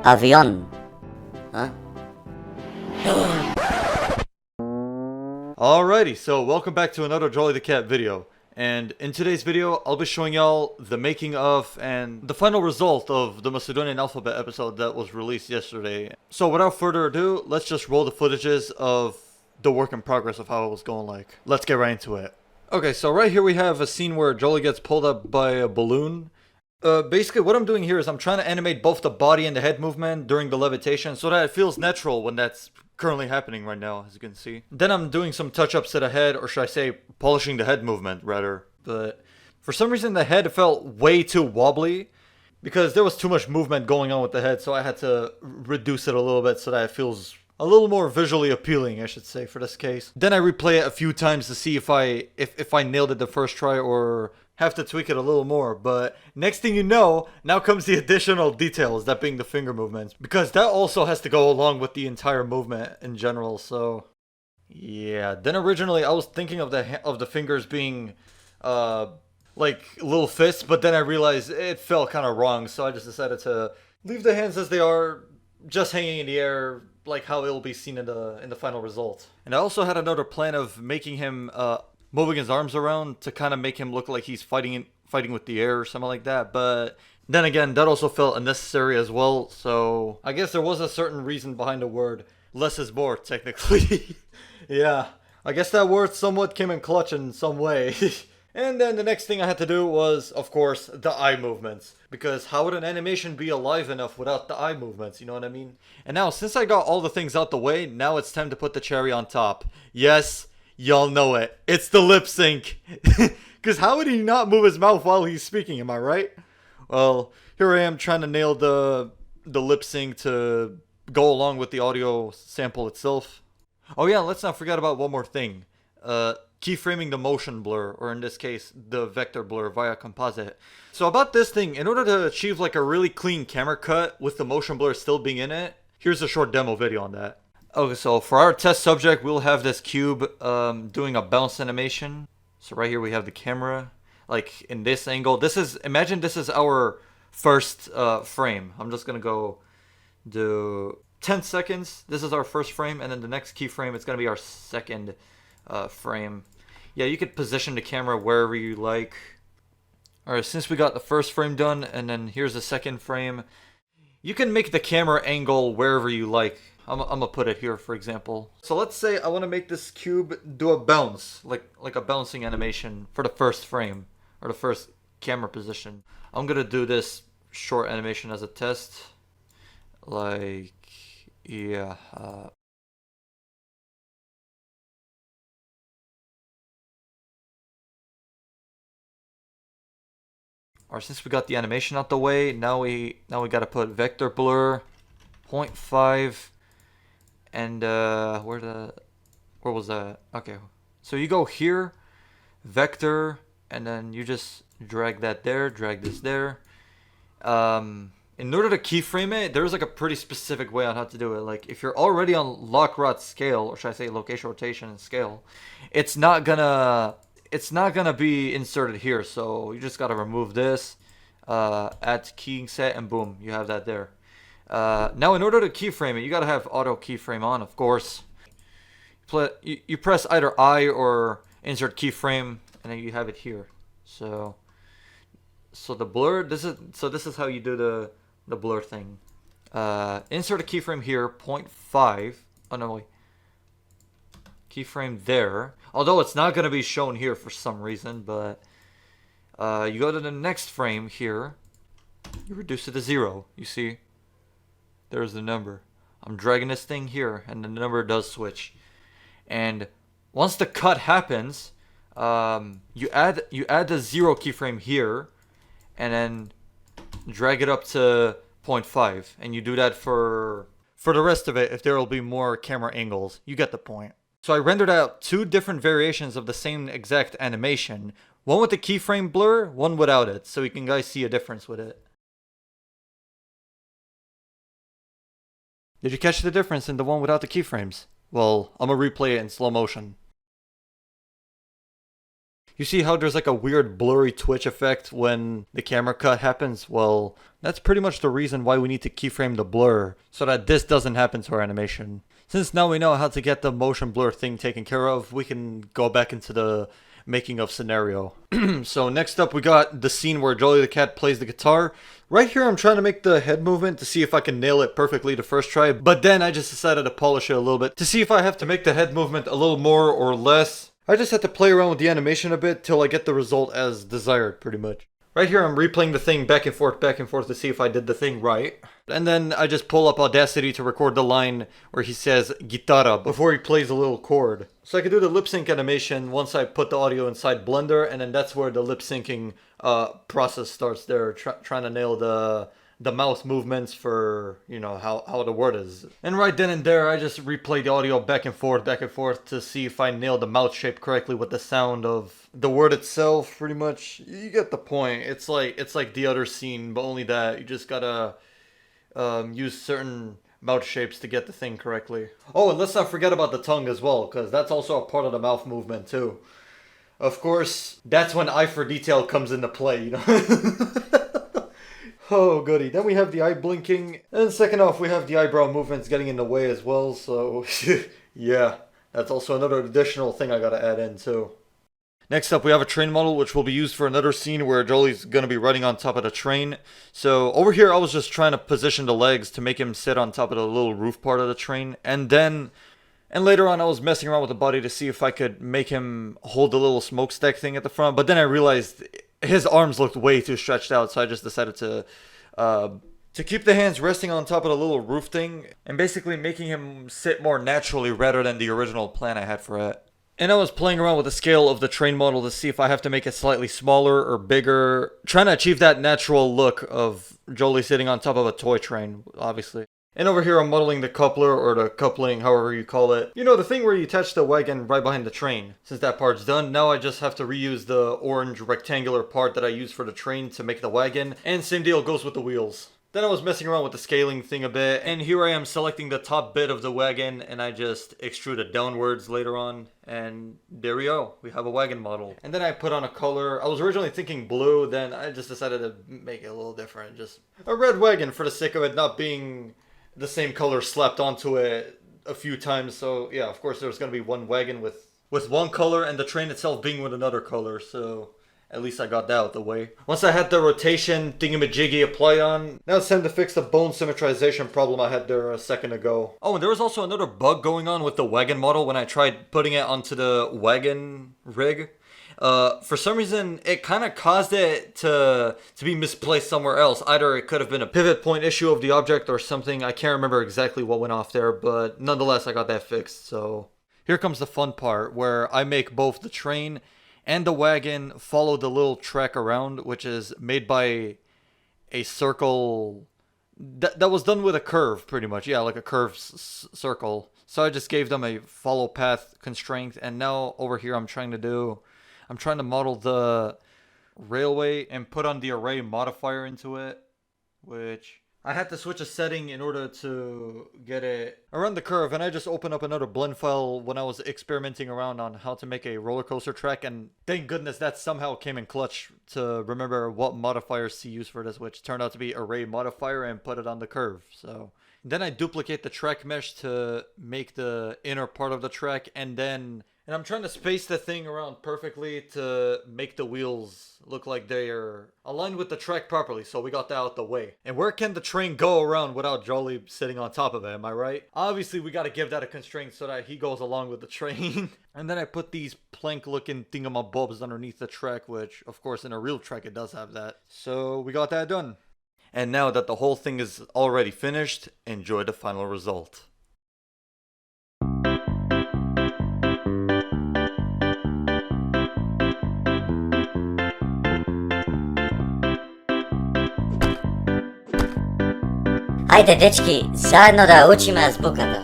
Avion. Huh? Alrighty, so welcome back to another Jolly the Cat video. And in today's video, I'll be showing y'all the making of and the final result of the Macedonian alphabet episode that was released yesterday. So without further ado, let's just roll the footages of the work in progress of how it was going like. Let's get right into it. Okay, so right here we have a scene where Jolly gets pulled up by a balloon. Basically what I'm doing here is I'm trying to animate both the body and the head movement during the levitation so that it feels natural when that's currently happening right now, as you can see. Then I'm doing some touch-ups to the head, or should I say polishing the head movement rather. But for some reason the head felt way too wobbly because there was too much movement going on with the head, so I had to reduce it a little bit so that it feels a little more visually appealing, I should say, for this case. Then I replay it a few times to see if I nailed it the first try or have to tweak it a little more. But next thing you know, now comes the additional details, that being the finger movements, because that also has to go along with the entire movement in general. So yeah, then originally I was thinking of the fingers being like little fists, but then I realized it felt kind of wrong, so I just decided to leave the hands as they are, just hanging in the air, like how it'll be seen in the final result. And I also had another plan of making him moving his arms around to kind of make him look like he's fighting with the air or something like that. But then again, that also felt unnecessary as well. So I guess there was a certain reason behind the word. Less is more, technically. Yeah, I guess that word somewhat came in clutch in some way. And then the next thing I had to do was, of course, the eye movements. Because how would an animation be alive enough without the eye movements, you know what I mean? And now, since I got all the things out the way, now it's time to put the cherry on top. Yes, y'all know it. It's the lip sync. Because how would he not move his mouth while he's speaking, am I right? Well, here I am trying to nail the lip sync to go along with the audio sample itself. Oh yeah, let's not forget about one more thing. Keyframing the motion blur, or in this case, the vector blur via composite. So about this thing, in order to achieve like a really clean camera cut with the motion blur still being in it, here's a short demo video on that. Okay, so for our test subject, we'll have this cube doing a bounce animation. So right here we have the camera, like in this angle. Imagine this is our first frame. I'm just gonna go do 10 seconds. This is our first frame, and then the next keyframe, it's gonna be our second frame. Yeah, you could position the camera wherever you like. Alright, since we got the first frame done, and then here's the second frame, you can make the camera angle wherever you like. I'm gonna put it here, for example. So let's say I want to make this cube do a bounce, like a bouncing animation for the first frame, or the first camera position. I'm gonna do this short animation as a test. Like, yeah, Alright, since we got the animation out the way, now we gotta put vector blur 0.5 and where was that? Okay, so you go here, vector, and then you just drag that there, drag this there. In order to keyframe it, there's like a pretty specific way on how to do it. Like if you're already on lock rod scale, or should I say location rotation and scale, it's not gonna be inserted here, so you just gotta remove this, add keying set, and boom, you have that there. Now in order to keyframe it, you gotta have auto keyframe on, of course. You press either I or insert keyframe, and then you have it here. So the blur, this is how you do the blur thing. Insert a keyframe here, 0.5. Oh no, wait. Keyframe there, although it's not going to be shown here for some reason, but you go to the next frame here, you reduce it to 0. You see, there's the number. I'm dragging this thing here, and the number does switch. And once the cut happens, you add the 0 keyframe here, and then drag it up to 0.5, and you do that for the rest of it. If there will be more camera angles, you get the point. So I rendered out 2 different variations of the same exact animation. One with the keyframe blur, one without it, so you can guys see a difference with it. Did you catch the difference in the one without the keyframes? Well, I'm gonna replay it in slow motion. You see how there's like a weird blurry twitch effect when the camera cut happens? Well, that's pretty much the reason why we need to keyframe the blur, so that this doesn't happen to our animation. Since now we know how to get the motion blur thing taken care of, we can go back into the making of scenario. So next up we got the scene where Jolly the cat plays the guitar. Right here I'm trying to make the head movement to see if I can nail it perfectly the first try, but then I just decided to polish it a little bit to see if I have to make the head movement a little more or less. I just had to play around with the animation a bit till I get the result as desired, pretty much. Right here I'm replaying the thing back and forth to see if I did the thing right. And then I just pull up Audacity to record the line where he says guitarra before he plays a little chord. So I can do the lip sync animation once I put the audio inside Blender, and then that's where the lip syncing process starts there, trying to nail the mouth movements for, you know, how the word is. And right then and there, I just replay the audio back and forth to see if I nailed the mouth shape correctly with the sound of the word itself, pretty much. You get the point. It's like the other scene, but only that you just gotta use certain mouth shapes to get the thing correctly. Oh, and let's not forget about the tongue as well, because that's also a part of the mouth movement too. Of course, that's when eye for detail comes into play, you know? Oh, goody. Then we have the eye blinking. And second off, we have the eyebrow movements getting in the way as well. So, yeah. That's also another additional thing I gotta add in, too. Next up, we have a train model, which will be used for another scene where Jolly's gonna be riding on top of the train. So, over here, I was just trying to position the legs to make him sit on top of the little roof part of the train. And later on, I was messing around with the body to see if I could make him hold the little smokestack thing at the front. But then I realized his arms looked way too stretched out, so I just decided to keep the hands resting on top of the little roof thing and basically making him sit more naturally rather than the original plan I had for it. And I was playing around with the scale of the train model to see if I have to make it slightly smaller or bigger, trying to achieve that natural look of Jolie sitting on top of a toy train, obviously. And over here I'm modeling the coupler, or the coupling, however you call it. You know, the thing where you attach the wagon right behind the train. Since that part's done, now I just have to reuse the orange rectangular part that I used for the train to make the wagon. And same deal goes with the wheels. Then I was messing around with the scaling thing a bit, and here I am selecting the top bit of the wagon, and I just extrude it downwards later on, and there we go. We have a wagon model. And then I put on a color. I was originally thinking blue, then I just decided to make it a little different. Just a red wagon for the sake of it not being the same color slapped onto it a few times. So yeah, of course there's going to be one wagon with one color and the train itself being with another color. So at least I got that out of the way. Once I had the rotation thingamajiggy applied on, now it's time to fix the bone symmetrization problem I had there a second ago. Oh, and there was also another bug going on with the wagon model when I tried putting it onto the wagon rig. For some reason, it kind of caused it to be misplaced somewhere else. Either it could have been a pivot point issue of the object or something. I can't remember exactly what went off there, but nonetheless, I got that fixed. So here comes the fun part, where I make both the train and the wagon follow the little track around, which is made by a circle that was done with a curve, pretty much. Yeah, like a curved circle. So I just gave them a follow path constraint, and now over here I'm trying to model the railway and put on the array modifier into it, which I had to switch a setting in order to get it around the curve, and I just opened up another blend file when I was experimenting around on how to make a roller coaster track, and thank goodness that somehow came in clutch to remember what modifiers to use for this, which turned out to be array modifier, and put it on the curve. So then I duplicate the track mesh to make the inner part of the track, and I'm trying to space the thing around perfectly to make the wheels look like they're aligned with the track properly, so we got that out the way. And where can the train go around without Jolly sitting on top of it, am I right? Obviously, we gotta give that a constraint so that he goes along with the train. And then I put these plank-looking thingamabobs underneath the track, which, of course, in a real track, it does have that. So we got that done. And now that the whole thing is already finished, enjoy the final result. Ajde, dečki, zajedno da učimo azbukata.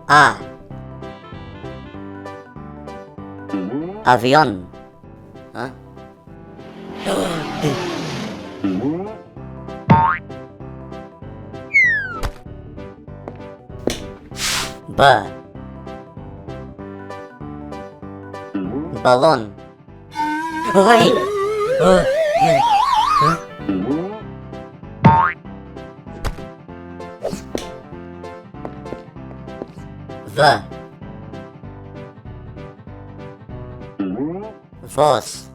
A. Avion. A? B. Balon. Oj! W. Włos.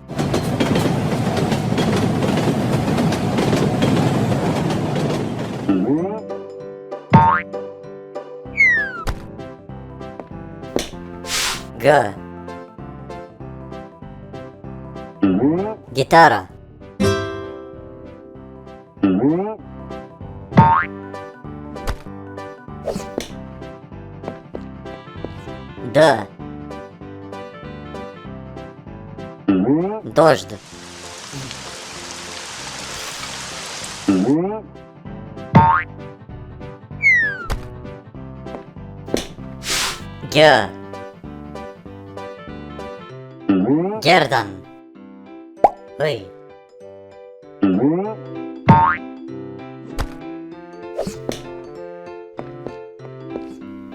G. Gitara. D. Дождь. Г. Гердан. Ой.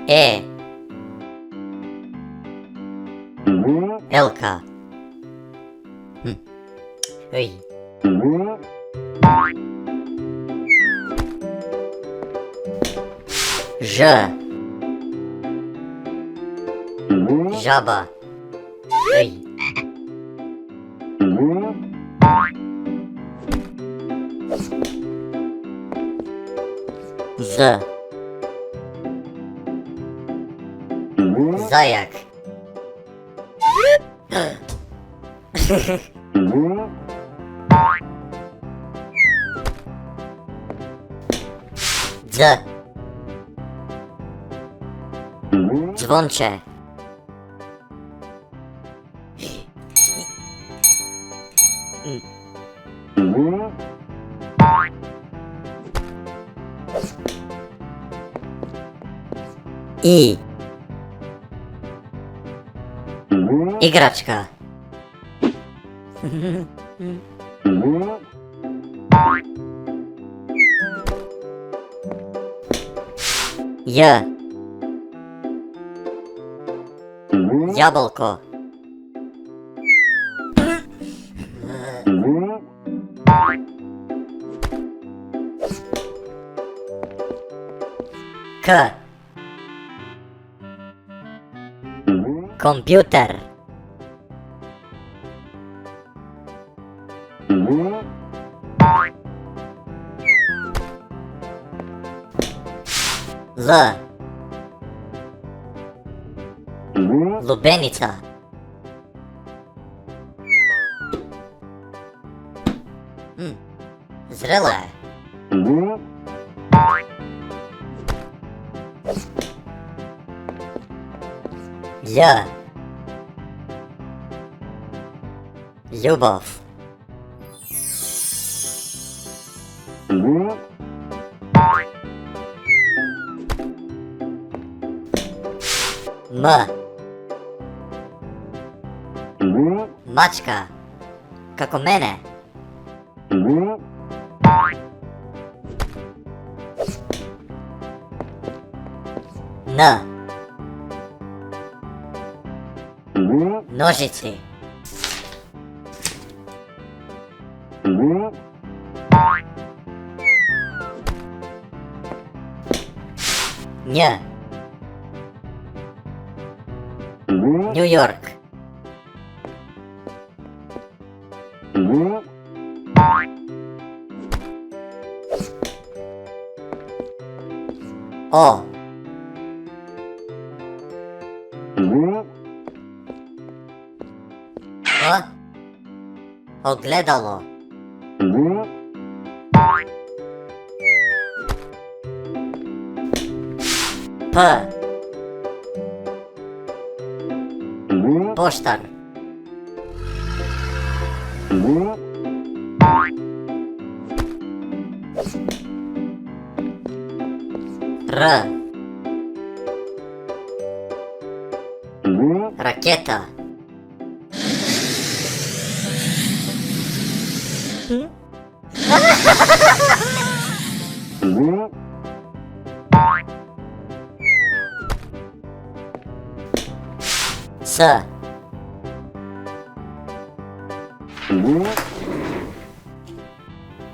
Э. Элка. Ой. Ж. Жаба. Ой. З. Заяк. Дз. Dzwoncze. I. Igraczka. J. Jabłko. K. Komputer. L. Lubenica. Zrela. L. Любов. М. Мачка. Како мене. Н. Ножици. Н. Нью-Йорк. О. О. Ogledalo. P. Poštar. R. Raketa. S.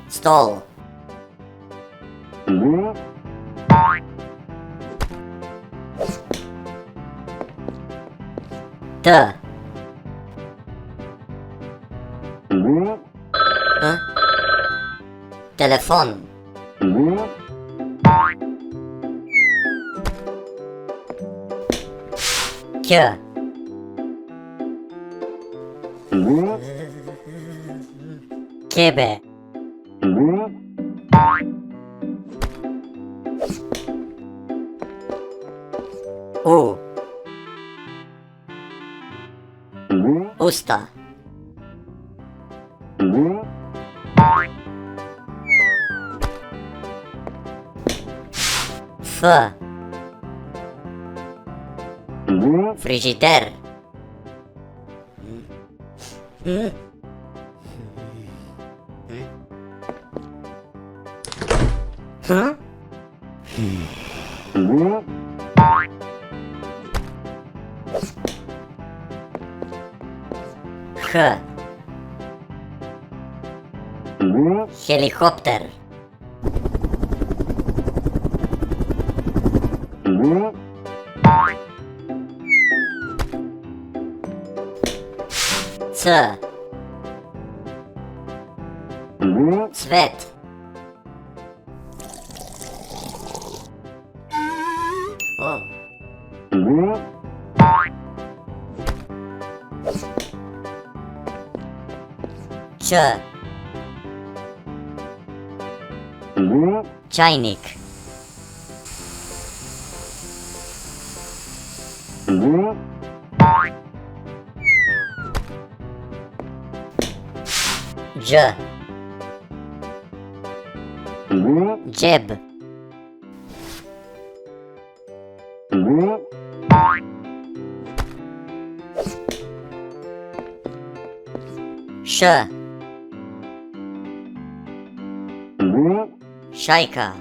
Stol. T. Telefon. Q. Kebe. U. Usta. F. Frigider. Huh? H. Helicopter. C. Cvet. O. Č. Čajnik. Dž. Džeb. Š. Šajka.